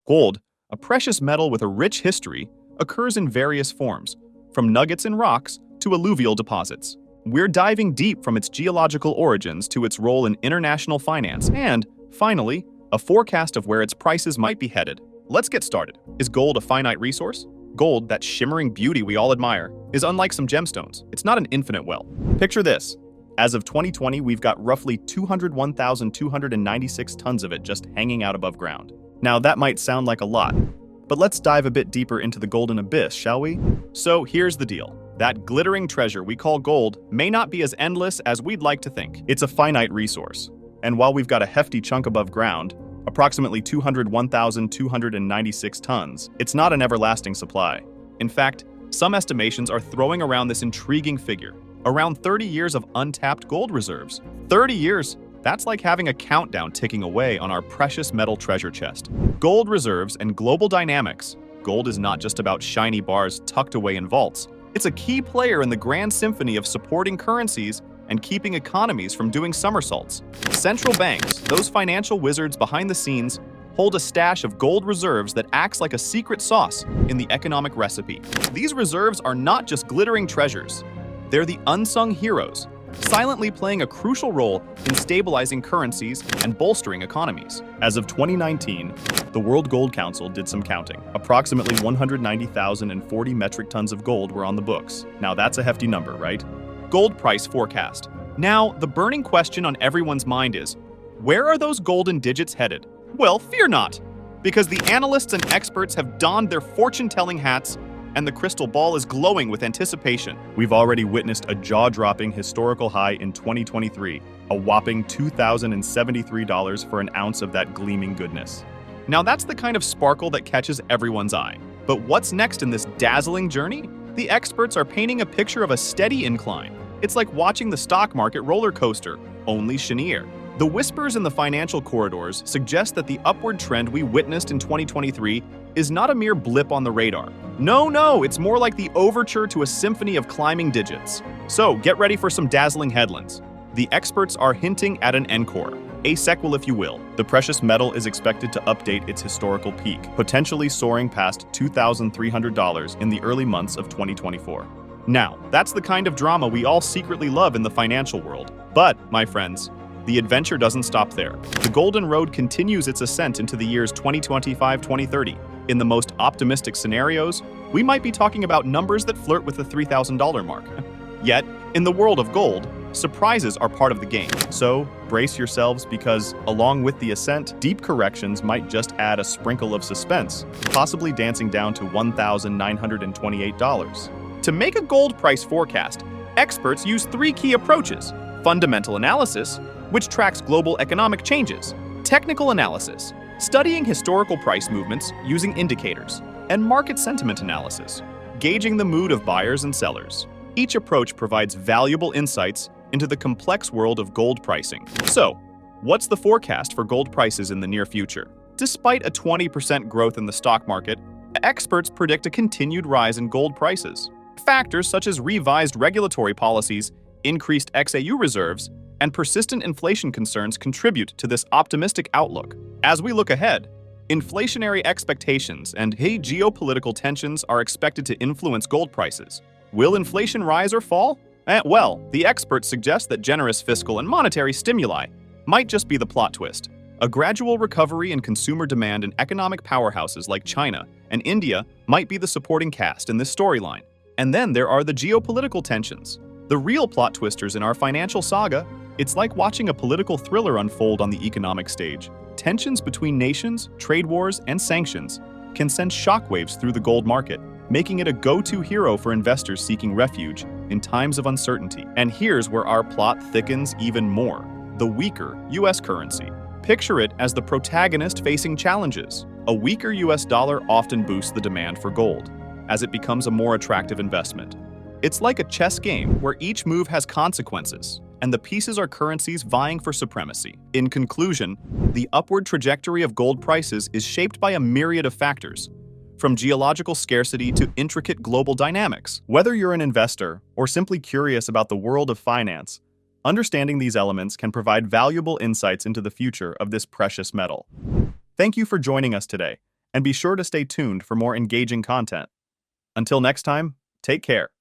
Gold, a precious metal with a rich history, occurs in various forms, from nuggets in rocks to alluvial deposits. We're diving deep from its geological origins to its role in international finance and, finally, a forecast of where its prices might be headed. Let's get started. Is gold a finite resource? Gold, that shimmering beauty we all admire, is unlike some gemstones. It's not an infinite well. Picture this. As of 2020, we've got roughly 201,296 tons of it just hanging out above ground. Now, that might sound like a lot, but let's dive a bit deeper into the golden abyss, shall we? So here's the deal. That glittering treasure we call gold may not be as endless as we'd like to think. It's a finite resource. And while we've got a hefty chunk above ground, approximately 201,296 tons, it's not an everlasting supply. In fact, some estimations are throwing around this intriguing figure, around 30 years of untapped gold reserves. 30 years? That's like having a countdown ticking away on our precious metal treasure chest. Gold reserves and global dynamics. Gold is not just about shiny bars tucked away in vaults. It's a key player in the grand symphony of supporting currencies and keeping economies from doing somersaults. Central banks, those financial wizards behind the scenes, hold a stash of gold reserves that acts like a secret sauce in the economic recipe. These reserves are not just glittering treasures. They're the unsung heroes, silently playing a crucial role in stabilizing currencies and bolstering economies. As of 2019, the World Gold Council did some counting. Approximately 190,040 metric tons of gold were on the books. Now that's a hefty number, right? Gold price forecast. Now, the burning question on everyone's mind is, where are those golden digits headed? Well, fear not, because the analysts and experts have donned their fortune-telling hats and the crystal ball is glowing with anticipation. We've already witnessed a jaw-dropping historical high in 2023, a whopping $2,073 for an ounce of that gleaming goodness. Now that's the kind of sparkle that catches everyone's eye. But what's next in this dazzling journey? The experts are painting a picture of a steady incline. It's like watching the stock market roller coaster, only shinier. The whispers in the financial corridors suggest that the upward trend we witnessed in 2023 is not a mere blip on the radar. No, it's more like the overture to a symphony of climbing digits. So get ready for some dazzling headlines. The experts are hinting at an encore, a sequel if you will. The precious metal is expected to update its historical peak, potentially soaring past $2,300 in the early months of 2024. Now, that's the kind of drama we all secretly love in the financial world. But, my friends, the adventure doesn't stop there. The Golden Road continues its ascent into the years 2025-2030. In the most optimistic scenarios, we might be talking about numbers that flirt with the $3,000 mark. Yet, in the world of gold, surprises are part of the game. So, brace yourselves because, along with the ascent, deep corrections might just add a sprinkle of suspense, possibly dancing down to $1,928. To make a gold price forecast, experts use three key approaches: fundamental analysis, which tracks global economic changes; technical analysis, studying historical price movements using indicators; and market sentiment analysis, gauging the mood of buyers and sellers. Each approach provides valuable insights into the complex world of gold pricing. So, what's the forecast for gold prices in the near future? Despite a 20% growth in the stock market, experts predict a continued rise in gold prices. Factors such as revised regulatory policies, increased XAU reserves, and persistent inflation concerns contribute to this optimistic outlook. As we look ahead, inflationary expectations and geopolitical tensions are expected to influence gold prices. Will inflation rise or fall? Well, the experts suggest that generous fiscal and monetary stimuli might just be the plot twist. A gradual recovery in consumer demand in economic powerhouses like China and India might be the supporting cast in this storyline. And then there are the geopolitical tensions, the real plot twisters in our financial saga. It's like watching a political thriller unfold on the economic stage. Tensions between nations, trade wars, and sanctions can send shockwaves through the gold market, making it a go-to hero for investors seeking refuge in times of uncertainty. And here's where our plot thickens even more: the weaker US currency. Picture it as the protagonist facing challenges. A weaker US dollar often boosts the demand for gold, as it becomes a more attractive investment. It's like a chess game where each move has consequences, and the pieces are currencies vying for supremacy. In conclusion, the upward trajectory of gold prices is shaped by a myriad of factors, from geological scarcity to intricate global dynamics. Whether you're an investor or simply curious about the world of finance, understanding these elements can provide valuable insights into the future of this precious metal. Thank you for joining us today. And be sure to stay tuned for more engaging content. Until next time, take care.